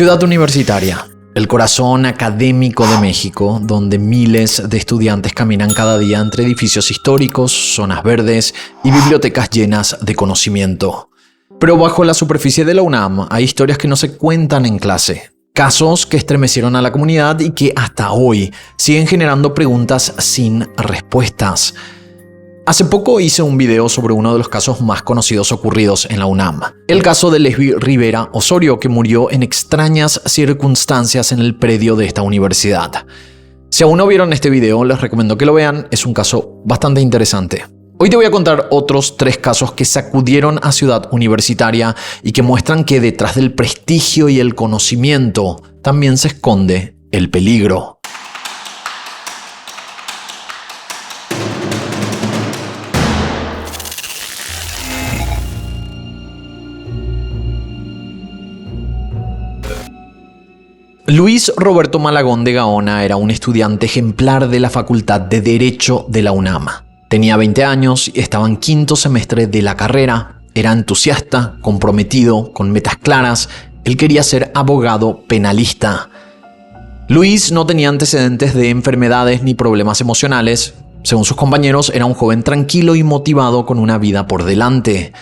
Ciudad Universitaria, el corazón académico de México, donde miles de estudiantes caminan cada día entre edificios históricos, zonas verdes y bibliotecas llenas de conocimiento. Pero bajo la superficie de la UNAM hay historias que no se cuentan en clase. Casos que estremecieron a la comunidad y que hasta hoy siguen generando preguntas sin respuestas. Hace poco hice un video sobre uno de los casos más conocidos ocurridos en la UNAM. El caso de Lesbi Rivera Osorio, que murió en extrañas circunstancias en el predio de esta universidad. Si aún no vieron este video, les recomiendo que lo vean. Es un caso bastante interesante. Hoy te voy a contar otros 3 casos que sacudieron a Ciudad Universitaria y que muestran que detrás del prestigio y el conocimiento también se esconde el peligro. Luis Roberto Malagón de Gaona era un estudiante ejemplar de la Facultad de Derecho de la UNAM. Tenía 20 años y estaba en 5º semestre de la carrera. Era entusiasta, comprometido, con metas claras. Él quería ser abogado penalista. Luis no tenía antecedentes de enfermedades ni problemas emocionales. Según sus compañeros, era un joven tranquilo y motivado con una vida por delante.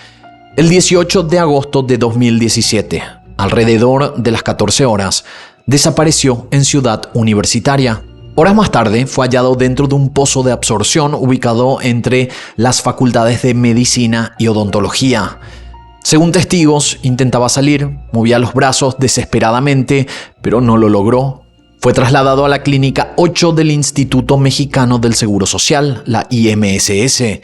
El 18 de agosto de 2017, alrededor de las 14 horas, desapareció en Ciudad Universitaria. Horas más tarde fue hallado dentro de un pozo de absorción ubicado entre las facultades de Medicina y Odontología. Según testigos, intentaba salir, movía los brazos desesperadamente, pero no lo logró. Fue trasladado a la Clínica 8 del Instituto Mexicano del Seguro Social, la IMSS,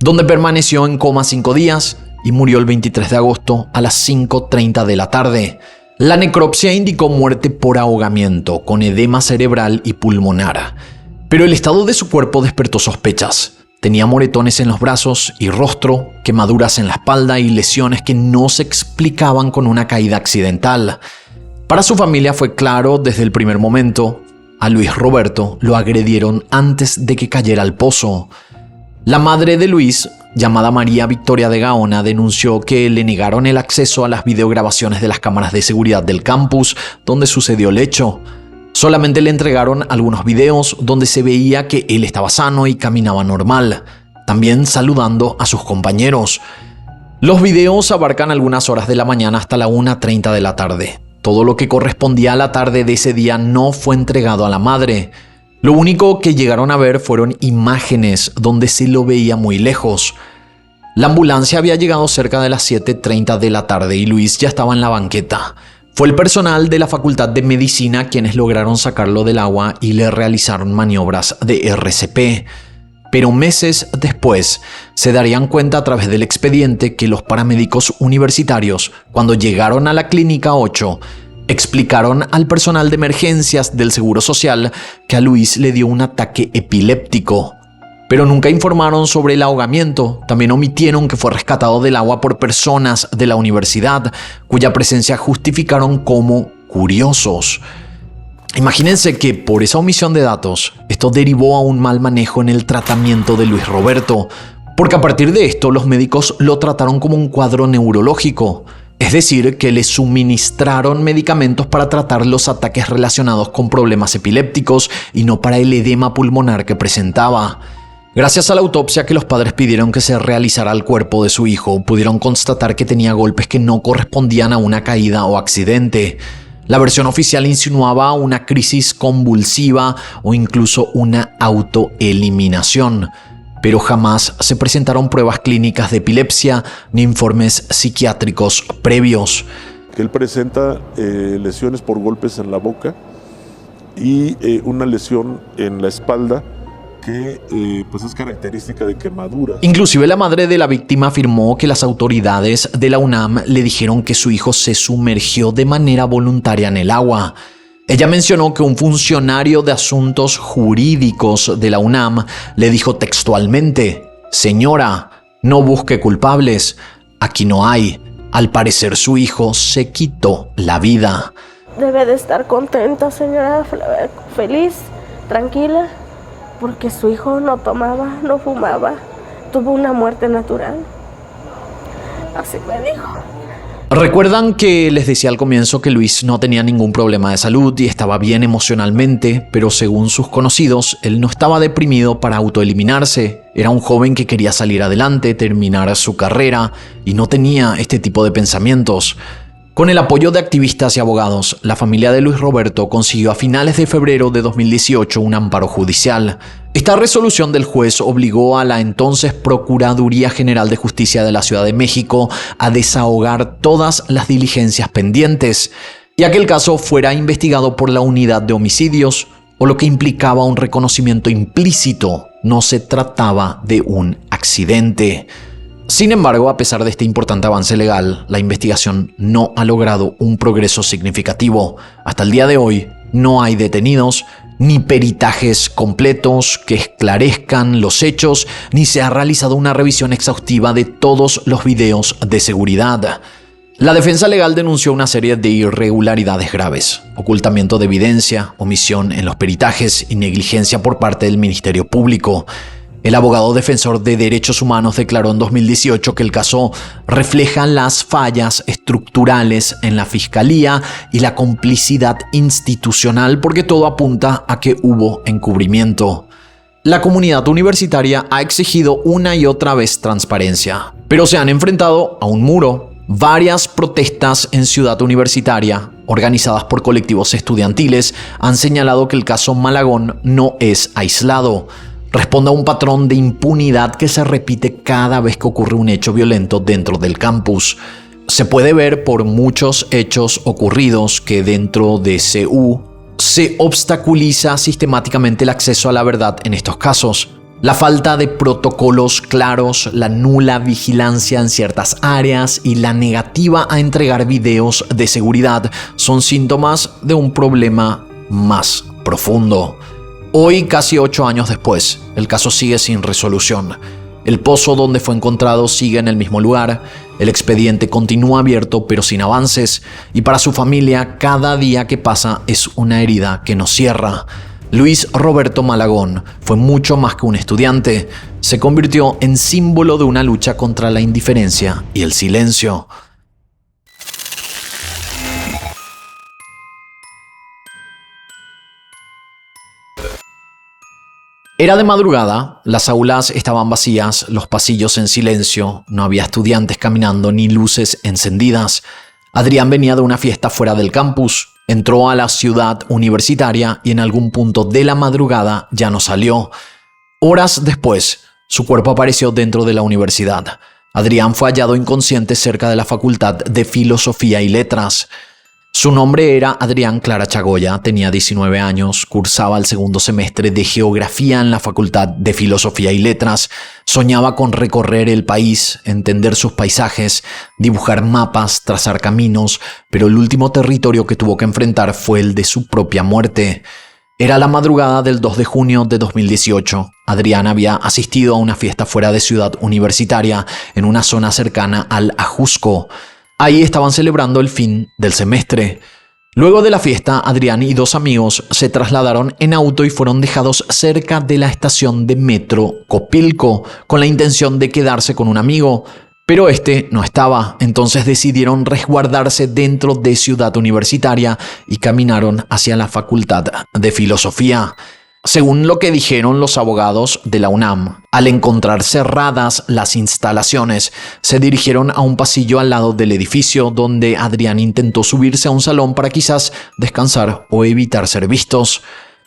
donde permaneció en coma 5 días y murió el 23 de agosto a las 5:30 de la tarde. La necropsia indicó muerte por ahogamiento, con edema cerebral y pulmonar. Pero el estado de su cuerpo despertó sospechas. Tenía moretones en los brazos y rostro, quemaduras en la espalda y lesiones que no se explicaban con una caída accidental. Para su familia fue claro desde el primer momento. A Luis Roberto lo agredieron antes de que cayera al pozo. La madre de Luis, llamada María Victoria de Gaona, denunció que le negaron el acceso a las videograbaciones de las cámaras de seguridad del campus donde sucedió el hecho. Solamente le entregaron algunos videos donde se veía que él estaba sano y caminaba normal, también saludando a sus compañeros. Los videos abarcan algunas horas de la mañana hasta la 1:30 de la tarde. Todo lo que correspondía a la tarde de ese día no fue entregado a la madre. Lo único que llegaron a ver fueron imágenes donde se lo veía muy lejos. La ambulancia había llegado cerca de las 7:30 de la tarde y Luis ya estaba en la banqueta. Fue el personal de la Facultad de Medicina quienes lograron sacarlo del agua y le realizaron maniobras de RCP. Pero meses después se darían cuenta a través del expediente que los paramédicos universitarios, cuando llegaron a la Clínica 8, explicaron al personal de emergencias del Seguro Social que a Luis le dio un ataque epiléptico, pero nunca informaron sobre el ahogamiento. También omitieron que fue rescatado del agua por personas de la universidad, cuya presencia justificaron como curiosos. Imagínense que por esa omisión de datos, esto derivó a un mal manejo en el tratamiento de Luis Roberto, porque a partir de esto los médicos lo trataron como un cuadro neurológico. Es decir, que le suministraron medicamentos para tratar los ataques relacionados con problemas epilépticos y no para el edema pulmonar que presentaba. Gracias a la autopsia que los padres pidieron que se realizara al cuerpo de su hijo, pudieron constatar que tenía golpes que no correspondían a una caída o accidente. La versión oficial insinuaba una crisis convulsiva o incluso una autoeliminación, pero jamás se presentaron pruebas clínicas de epilepsia ni informes psiquiátricos previos. Él presenta lesiones por golpes en la boca y una lesión en la espalda que pues es característica de quemaduras. Inclusive la madre de la víctima afirmó que las autoridades de la UNAM le dijeron que su hijo se sumergió de manera voluntaria en el agua. Ella mencionó que un funcionario de asuntos jurídicos de la UNAM le dijo textualmente: «Señora, no busque culpables, aquí no hay. Al parecer su hijo se quitó la vida». Debe de estar contenta, señora, feliz, tranquila, porque su hijo no tomaba, no fumaba, tuvo una muerte natural. Así me dijo. Recuerdan que les decía al comienzo que Luis no tenía ningún problema de salud y estaba bien emocionalmente, pero según sus conocidos, él no estaba deprimido para autoeliminarse. Era un joven que quería salir adelante, terminar su carrera y no tenía este tipo de pensamientos. Con el apoyo de activistas y abogados, la familia de Luis Roberto consiguió a finales de febrero de 2018 un amparo judicial. Esta resolución del juez obligó a la entonces Procuraduría General de Justicia de la Ciudad de México a desahogar todas las diligencias pendientes y a que el caso fuera investigado por la Unidad de Homicidios, o lo que implicaba un reconocimiento implícito. No se trataba de un accidente. Sin embargo, a pesar de este importante avance legal, la investigación no ha logrado un progreso significativo. Hasta el día de hoy, no hay detenidos, ni peritajes completos que esclarezcan los hechos, ni se ha realizado una revisión exhaustiva de todos los videos de seguridad. La defensa legal denunció una serie de irregularidades graves: ocultamiento de evidencia, omisión en los peritajes y negligencia por parte del Ministerio Público. El abogado defensor de derechos humanos declaró en 2018 que el caso refleja las fallas estructurales en la fiscalía y la complicidad institucional, porque todo apunta a que hubo encubrimiento. La comunidad universitaria ha exigido una y otra vez transparencia, pero se han enfrentado a un muro. Varias protestas en Ciudad Universitaria, organizadas por colectivos estudiantiles, han señalado que el caso Malagón no es aislado. Responde a un patrón de impunidad que se repite cada vez que ocurre un hecho violento dentro del campus. Se puede ver por muchos hechos ocurridos que dentro de CU se obstaculiza sistemáticamente el acceso a la verdad en estos casos. La falta de protocolos claros, la nula vigilancia en ciertas áreas y la negativa a entregar videos de seguridad son síntomas de un problema más profundo. Hoy, casi 8 años después, el caso sigue sin resolución. El pozo donde fue encontrado sigue en el mismo lugar, el expediente continúa abierto pero sin avances, y para su familia cada día que pasa es una herida que no cierra. Luis Roberto Malagón fue mucho más que un estudiante, se convirtió en símbolo de una lucha contra la indiferencia y el silencio. Era de madrugada, las aulas estaban vacías, los pasillos en silencio, no había estudiantes caminando ni luces encendidas. Adrián venía de una fiesta fuera del campus, entró a la Ciudad Universitaria y en algún punto de la madrugada ya no salió. Horas después, su cuerpo apareció dentro de la universidad. Adrián fue hallado inconsciente cerca de la Facultad de Filosofía y Letras. Su nombre era Adrián Clara Chagoya, tenía 19 años, cursaba el segundo semestre de Geografía en la Facultad de Filosofía y Letras, soñaba con recorrer el país, entender sus paisajes, dibujar mapas, trazar caminos, pero el último territorio que tuvo que enfrentar fue el de su propia muerte. Era la madrugada del 2 de junio de 2018. Adrián había asistido a una fiesta fuera de Ciudad Universitaria, en una zona cercana al Ajusco. Ahí estaban celebrando el fin del semestre. Luego de la fiesta, Adrián y 2 amigos se trasladaron en auto y fueron dejados cerca de la estación de metro Copilco, con la intención de quedarse con un amigo, pero este no estaba. Entonces decidieron resguardarse dentro de Ciudad Universitaria y caminaron hacia la Facultad de Filosofía. Según lo que dijeron los abogados de la UNAM, al encontrar cerradas las instalaciones, se dirigieron a un pasillo al lado del edificio donde Adrián intentó subirse a un salón para quizás descansar o evitar ser vistos.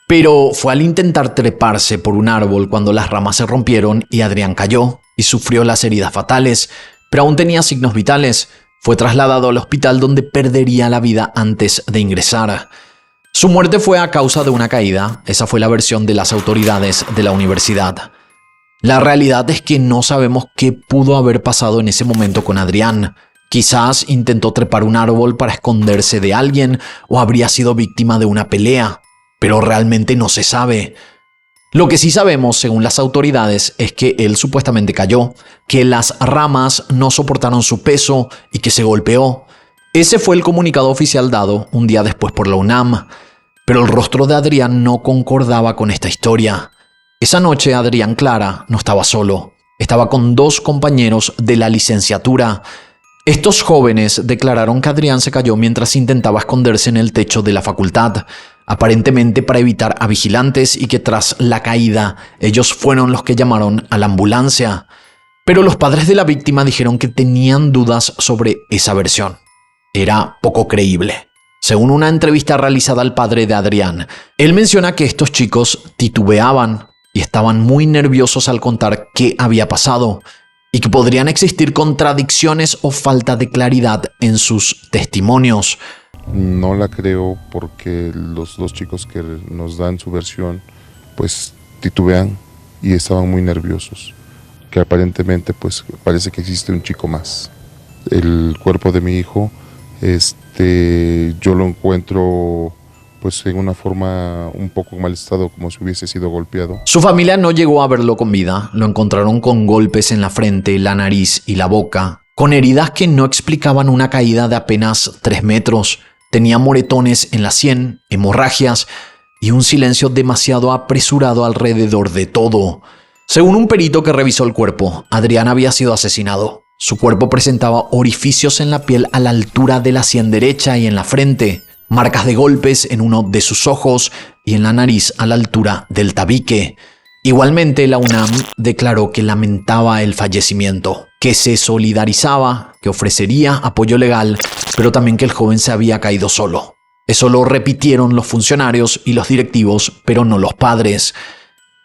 Pero fue al intentar treparse por un árbol cuando las ramas se rompieron y Adrián cayó y sufrió las heridas fatales, pero aún tenía signos vitales. Fue trasladado al hospital donde perdería la vida antes de ingresar. Su muerte fue a causa de una caída, esa fue la versión de las autoridades de la universidad. La realidad es que no sabemos qué pudo haber pasado en ese momento con Adrián. Quizás intentó trepar un árbol para esconderse de alguien o habría sido víctima de una pelea, pero realmente no se sabe. Lo que sí sabemos, según las autoridades, es que él supuestamente cayó, que las ramas no soportaron su peso y que se golpeó. Ese fue el comunicado oficial dado un día después por la UNAM, pero el rostro de Adrián no concordaba con esta historia. Esa noche Adrián Clara no estaba solo, estaba con 2 compañeros de la licenciatura. Estos jóvenes declararon que Adrián se cayó mientras intentaba esconderse en el techo de la facultad, aparentemente para evitar a vigilantes, y que tras la caída ellos fueron los que llamaron a la ambulancia. Pero los padres de la víctima dijeron que tenían dudas sobre esa versión. Era poco creíble. Según una entrevista realizada al padre de Adrián, él menciona que estos chicos titubeaban y estaban muy nerviosos al contar qué había pasado, y que podrían existir contradicciones o falta de claridad en sus testimonios. No la creo porque los dos chicos que nos dan su versión pues titubean y estaban muy nerviosos, que aparentemente pues parece que existe un chico más. El cuerpo de mi hijo yo lo encuentro pues en una forma un poco mal estado, como si hubiese sido golpeado. Su familia no llegó a verlo con vida. Lo encontraron con golpes en la frente, la nariz y la boca, con heridas que no explicaban una caída de apenas 3 metros. Tenía moretones en la sien, hemorragias y un silencio demasiado apresurado alrededor de todo. Según un perito que revisó el cuerpo, Adrián había sido asesinado. Su cuerpo presentaba orificios en la piel a la altura de la sien derecha y en la frente, marcas de golpes en uno de sus ojos y en la nariz a la altura del tabique. Igualmente, la UNAM declaró que lamentaba el fallecimiento, que se solidarizaba, que ofrecería apoyo legal, pero también que el joven se había caído solo. Eso lo repitieron los funcionarios y los directivos, pero no los padres.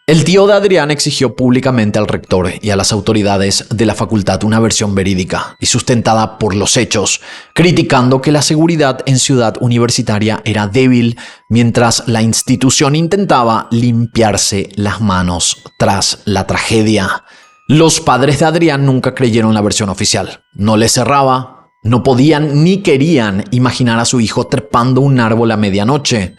El tío de Adrián exigió públicamente al rector y a las autoridades de la facultad una versión verídica y sustentada por los hechos, criticando que la seguridad en Ciudad Universitaria era débil mientras la institución intentaba limpiarse las manos tras la tragedia. Los padres de Adrián nunca creyeron la versión oficial. No les cerraba, no podían ni querían imaginar a su hijo trepando un árbol a medianoche,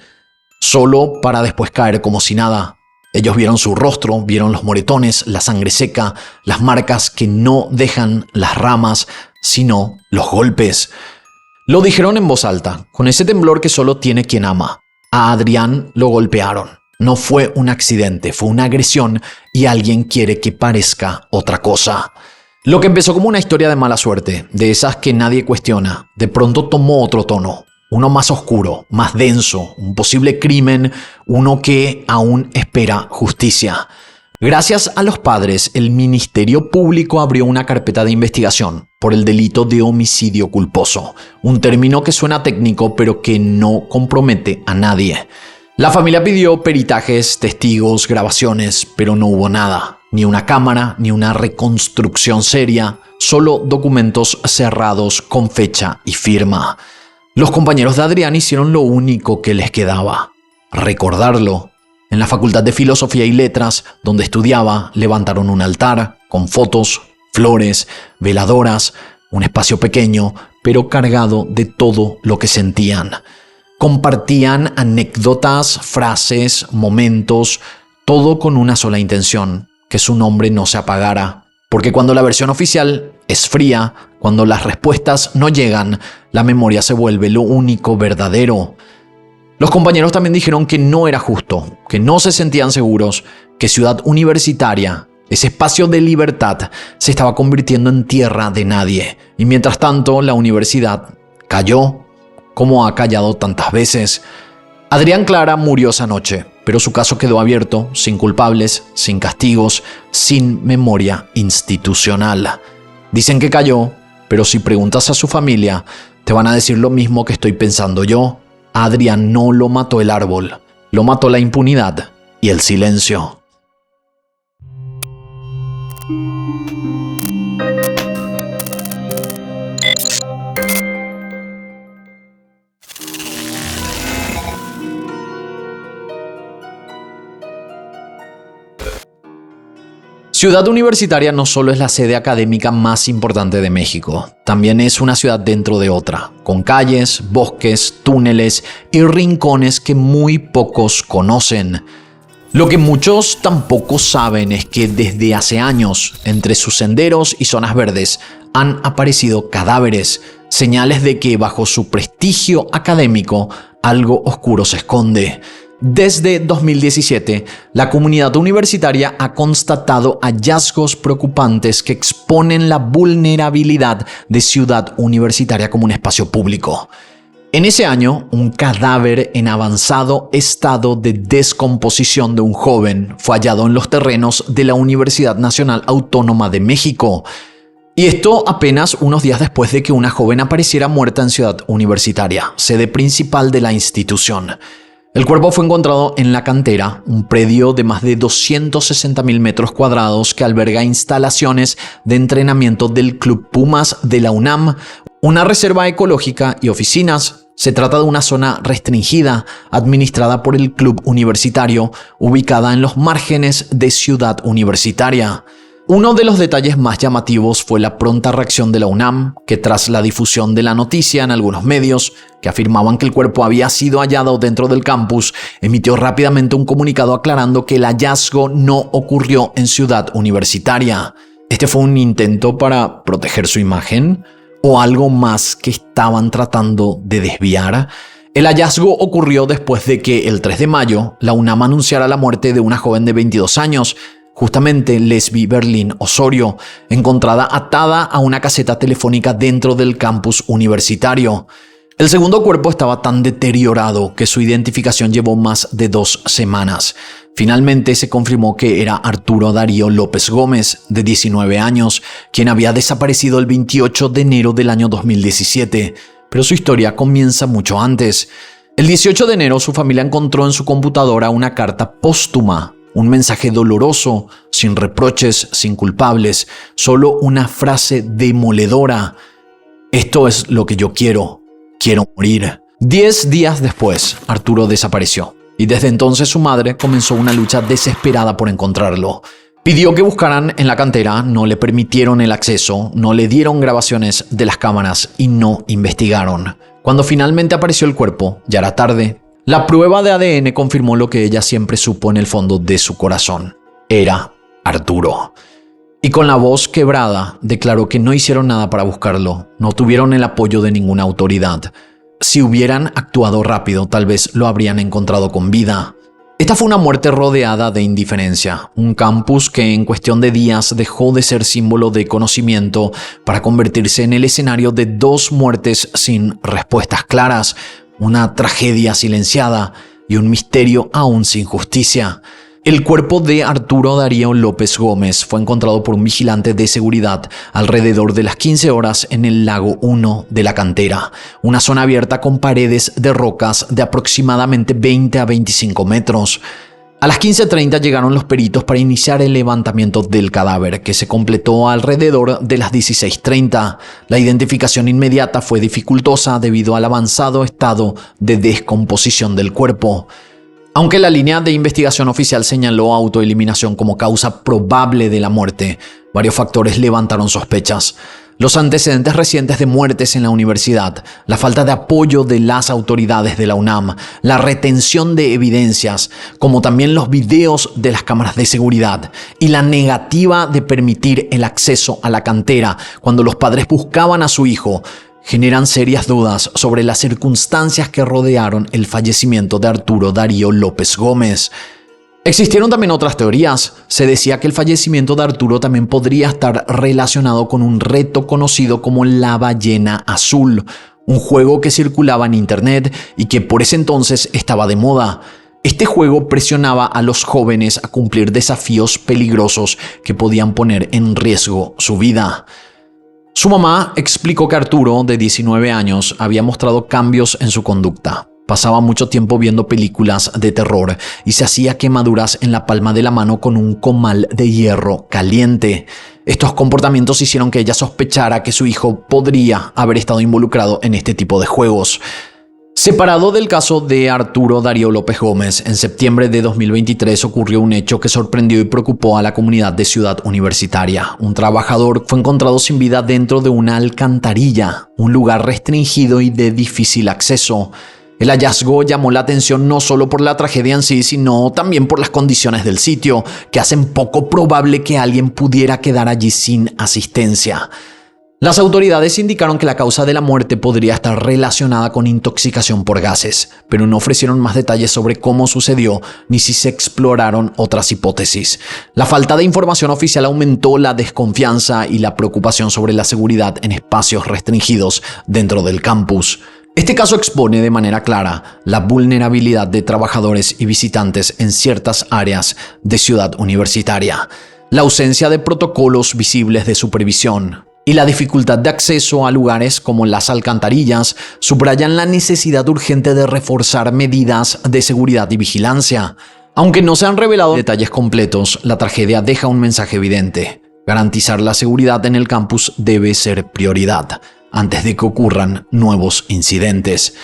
solo para después caer como si nada. Ellos vieron su rostro, vieron los moretones, la sangre seca, las marcas que no dejan las ramas, sino los golpes. Lo dijeron en voz alta, con ese temblor que solo tiene quien ama. A Adrián lo golpearon. No fue un accidente, fue una agresión y alguien quiere que parezca otra cosa. Lo que empezó como una historia de mala suerte, de esas que nadie cuestiona, de pronto tomó otro tono. Uno más oscuro, más denso, un posible crimen, uno que aún espera justicia. Gracias a los padres, el Ministerio Público abrió una carpeta de investigación por el delito de homicidio culposo, un término que suena técnico pero que no compromete a nadie. La familia pidió peritajes, testigos, grabaciones, pero no hubo nada, ni una cámara, ni una reconstrucción seria, solo documentos cerrados con fecha y firma. Los compañeros de Adrián hicieron lo único que les quedaba: recordarlo. En la Facultad de Filosofía y Letras, donde estudiaba, levantaron un altar con fotos, flores, veladoras, un espacio pequeño, pero cargado de todo lo que sentían. Compartían anécdotas, frases, momentos, todo con una sola intención: que su nombre no se apagara. Porque cuando la versión oficial es fría, cuando las respuestas no llegan, la memoria se vuelve lo único verdadero. Los compañeros también dijeron que no era justo, que no se sentían seguros, que Ciudad Universitaria, ese espacio de libertad, se estaba convirtiendo en tierra de nadie. Y mientras tanto, la universidad cayó, como ha callado tantas veces. Adrián Clara murió esa noche, pero su caso quedó abierto, sin culpables, sin castigos, sin memoria institucional. Dicen que cayó, pero si preguntas a su familia, te van a decir lo mismo que estoy pensando yo. A Adrián no lo mató el árbol, lo mató la impunidad y el silencio. Ciudad Universitaria no solo es la sede académica más importante de México, también es una ciudad dentro de otra, con calles, bosques, túneles y rincones que muy pocos conocen. Lo que muchos tampoco saben es que desde hace años, entre sus senderos y zonas verdes, han aparecido cadáveres, señales de que bajo su prestigio académico algo oscuro se esconde. Desde 2017, la comunidad universitaria ha constatado hallazgos preocupantes que exponen la vulnerabilidad de Ciudad Universitaria como un espacio público. En ese año, un cadáver en avanzado estado de descomposición de un joven fue hallado en los terrenos de la Universidad Nacional Autónoma de México. Y esto apenas unos días después de que una joven apareciera muerta en Ciudad Universitaria, sede principal de la institución. El cuerpo fue encontrado en La Cantera, un predio de más de 260,000 metros cuadrados que alberga instalaciones de entrenamiento del Club Pumas de la UNAM, una reserva ecológica y oficinas. Se trata de una zona restringida administrada por el Club Universitario, ubicada en los márgenes de Ciudad Universitaria. Uno de los detalles más llamativos fue la pronta reacción de la UNAM, que tras la difusión de la noticia en algunos medios, que afirmaban que el cuerpo había sido hallado dentro del campus, emitió rápidamente un comunicado aclarando que el hallazgo no ocurrió en Ciudad Universitaria. ¿Este fue un intento para proteger su imagen? ¿O algo más que estaban tratando de desviar? El hallazgo ocurrió después de que, el 3 de mayo, la UNAM anunciara la muerte de una joven de 22 años, justamente Lesbi Berlín Osorio, encontrada atada a una caseta telefónica dentro del campus universitario. El segundo cuerpo estaba tan deteriorado que su identificación llevó más de 2 semanas. Finalmente se confirmó que era Arturo Darío López Gómez, de 19 años, quien había desaparecido el 28 de enero del año 2017. Pero su historia comienza mucho antes. El 18 de enero su familia encontró en su computadora una carta póstuma. Un mensaje doloroso, sin reproches, sin culpables, solo una frase demoledora. Esto es lo que yo quiero morir. 10 días después, Arturo desapareció, y desde entonces su madre comenzó una lucha desesperada por encontrarlo. Pidió que buscaran en La Cantera, no le permitieron el acceso, no le dieron grabaciones de las cámaras y no investigaron. Cuando finalmente apareció el cuerpo, ya era tarde. La prueba de ADN confirmó lo que ella siempre supo en el fondo de su corazón. Era Arturo. Y con la voz quebrada, declaró que no hicieron nada para buscarlo. No tuvieron el apoyo de ninguna autoridad. Si hubieran actuado rápido, tal vez lo habrían encontrado con vida. Esta fue una muerte rodeada de indiferencia. Un campus que en cuestión de días dejó de ser símbolo de conocimiento para convertirse en el escenario de 2 muertes sin respuestas claras. Una tragedia silenciada y un misterio aún sin justicia. El cuerpo de Arturo Darío López Gómez fue encontrado por un vigilante de seguridad alrededor de las 15 horas en el lago 1 de La Cantera, una zona abierta con paredes de rocas de aproximadamente 20 a 25 metros. A las 15:30 llegaron los peritos para iniciar el levantamiento del cadáver, que se completó alrededor de las 16:30. La identificación inmediata fue dificultosa debido al avanzado estado de descomposición del cuerpo. Aunque la línea de investigación oficial señaló autoeliminación como causa probable de la muerte, varios factores levantaron sospechas. Los antecedentes recientes de muertes en la universidad, la falta de apoyo de las autoridades de la UNAM, la retención de evidencias, como también los videos de las cámaras de seguridad y la negativa de permitir el acceso a la cantera cuando los padres buscaban a su hijo, generan serias dudas sobre las circunstancias que rodearon el fallecimiento de Arturo Darío López Gómez. Existieron también otras teorías. Se decía que el fallecimiento de Arturo también podría estar relacionado con un reto conocido como la ballena azul, un juego que circulaba en internet y que por ese entonces estaba de moda. Este juego presionaba a los jóvenes a cumplir desafíos peligrosos que podían poner en riesgo su vida. Su mamá explicó que Arturo, de 19 años, había mostrado cambios en su conducta. Pasaba mucho tiempo viendo películas de terror y se hacía quemaduras en la palma de la mano con un comal de hierro caliente. Estos comportamientos hicieron que ella sospechara que su hijo podría haber estado involucrado en este tipo de juegos. Separado del caso de Arturo Darío López Gómez, en septiembre de 2023 ocurrió un hecho que sorprendió y preocupó a la comunidad de Ciudad Universitaria. Un trabajador fue encontrado sin vida dentro de una alcantarilla, un lugar restringido y de difícil acceso. El hallazgo llamó la atención no solo por la tragedia en sí, sino también por las condiciones del sitio, que hacen poco probable que alguien pudiera quedar allí sin asistencia. Las autoridades indicaron que la causa de la muerte podría estar relacionada con intoxicación por gases, pero no ofrecieron más detalles sobre cómo sucedió ni si se exploraron otras hipótesis. La falta de información oficial aumentó la desconfianza y la preocupación sobre la seguridad en espacios restringidos dentro del campus. Este caso expone de manera clara la vulnerabilidad de trabajadores y visitantes en ciertas áreas de Ciudad Universitaria, la ausencia de protocolos visibles de supervisión y la dificultad de acceso a lugares como las alcantarillas subrayan la necesidad urgente de reforzar medidas de seguridad y vigilancia. Aunque no se han revelado detalles completos, la tragedia deja un mensaje evidente. Garantizar la seguridad en el campus debe ser prioridad antes de que ocurran nuevos incidentes.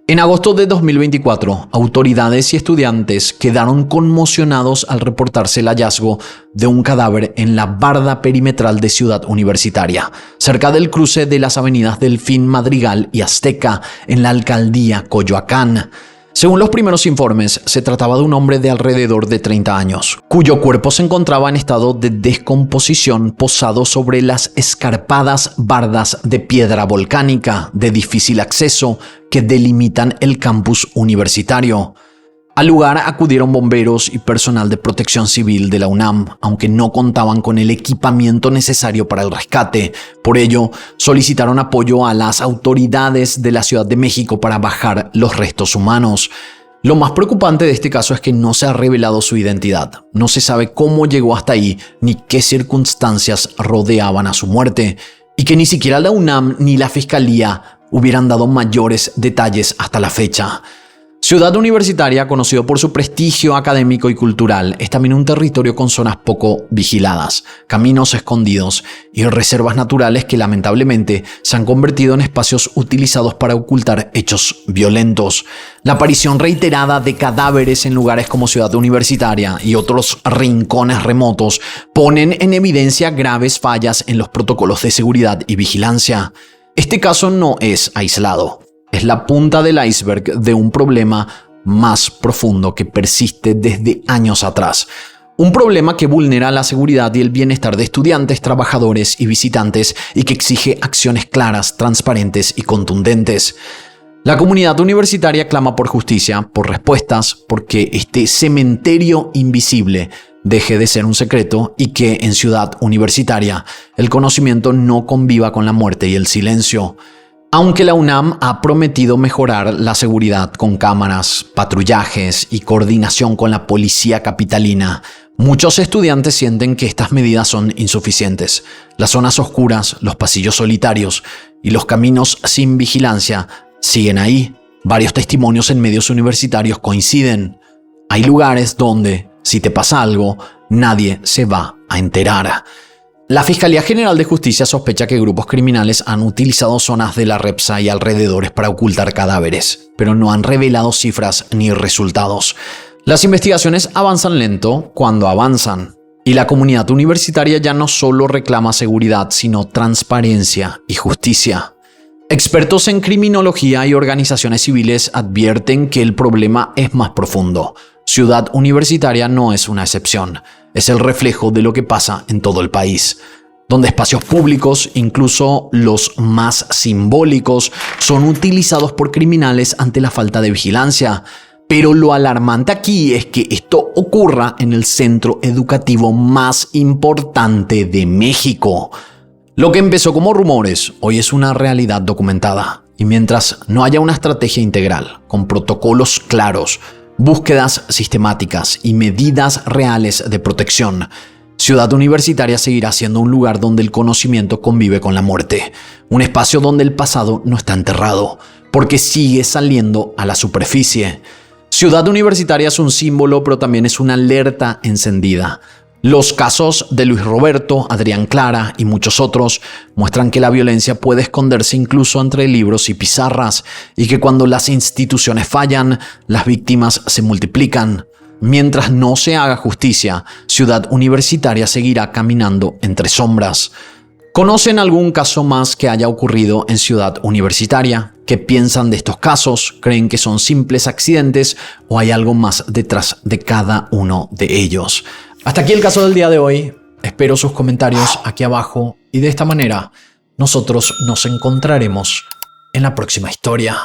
En agosto de 2024, autoridades y estudiantes quedaron conmocionados al reportarse el hallazgo de un cadáver en la barda perimetral de Ciudad Universitaria, cerca del cruce de las avenidas Delfín, Madrigal y Azteca, en la alcaldía Coyoacán. Según los primeros informes, se trataba de un hombre de alrededor de 30 años, cuyo cuerpo se encontraba en estado de descomposición posado sobre las escarpadas bardas de piedra volcánica de difícil acceso que delimitan el campus universitario. Al lugar acudieron bomberos y personal de protección civil de la UNAM, aunque no contaban con el equipamiento necesario para el rescate. Por ello, solicitaron apoyo a las autoridades de la Ciudad de México para bajar los restos humanos. Lo más preocupante de este caso es que no se ha revelado su identidad. No se sabe cómo llegó hasta ahí ni qué circunstancias rodeaban a su muerte, y que ni siquiera la UNAM ni la Fiscalía hubieran dado mayores detalles hasta la fecha. Ciudad Universitaria, conocido por su prestigio académico y cultural, es también un territorio con zonas poco vigiladas, caminos escondidos y reservas naturales que lamentablemente se han convertido en espacios utilizados para ocultar hechos violentos. La aparición reiterada de cadáveres en lugares como Ciudad Universitaria y otros rincones remotos ponen en evidencia graves fallas en los protocolos de seguridad y vigilancia. Este caso no es aislado. Es la punta del iceberg de un problema más profundo que persiste desde años atrás. Un problema que vulnera la seguridad y el bienestar de estudiantes, trabajadores y visitantes y que exige acciones claras, transparentes y contundentes. La comunidad universitaria clama por justicia, por respuestas, porque este cementerio invisible deje de ser un secreto y que en Ciudad Universitaria el conocimiento no conviva con la muerte y el silencio. Aunque la UNAM ha prometido mejorar la seguridad con cámaras, patrullajes y coordinación con la policía capitalina, muchos estudiantes sienten que estas medidas son insuficientes. Las zonas oscuras, los pasillos solitarios y los caminos sin vigilancia siguen ahí. Varios testimonios en medios universitarios coinciden. Hay lugares donde, si te pasa algo, nadie se va a enterar. La Fiscalía General de Justicia sospecha que grupos criminales han utilizado zonas de la Repsa y alrededores para ocultar cadáveres, pero no han revelado cifras ni resultados. Las investigaciones avanzan lento cuando avanzan, y la comunidad universitaria ya no solo reclama seguridad, sino transparencia y justicia. Expertos en criminología y organizaciones civiles advierten que el problema es más profundo. Ciudad Universitaria no es una excepción. Es el reflejo de lo que pasa en todo el país, donde espacios públicos, incluso los más simbólicos, son utilizados por criminales ante la falta de vigilancia. Pero lo alarmante aquí es que esto ocurra en el centro educativo más importante de México. Lo que empezó como rumores hoy es una realidad documentada. Y mientras no haya una estrategia integral, con protocolos claros, búsquedas sistemáticas y medidas reales de protección, Ciudad Universitaria seguirá siendo un lugar donde el conocimiento convive con la muerte. Un espacio donde el pasado no está enterrado, porque sigue saliendo a la superficie. Ciudad Universitaria es un símbolo, pero también es una alerta encendida. Los casos de Luis Roberto, Adrián Clara y muchos otros muestran que la violencia puede esconderse incluso entre libros y pizarras y que cuando las instituciones fallan, las víctimas se multiplican. Mientras no se haga justicia, Ciudad Universitaria seguirá caminando entre sombras. ¿Conocen algún caso más que haya ocurrido en Ciudad Universitaria? ¿Qué piensan de estos casos? ¿Creen que son simples accidentes o hay algo más detrás de cada uno de ellos? Hasta aquí el caso del día de hoy. Espero sus comentarios aquí abajo y de esta manera Nosotros nos encontraremos en la próxima historia.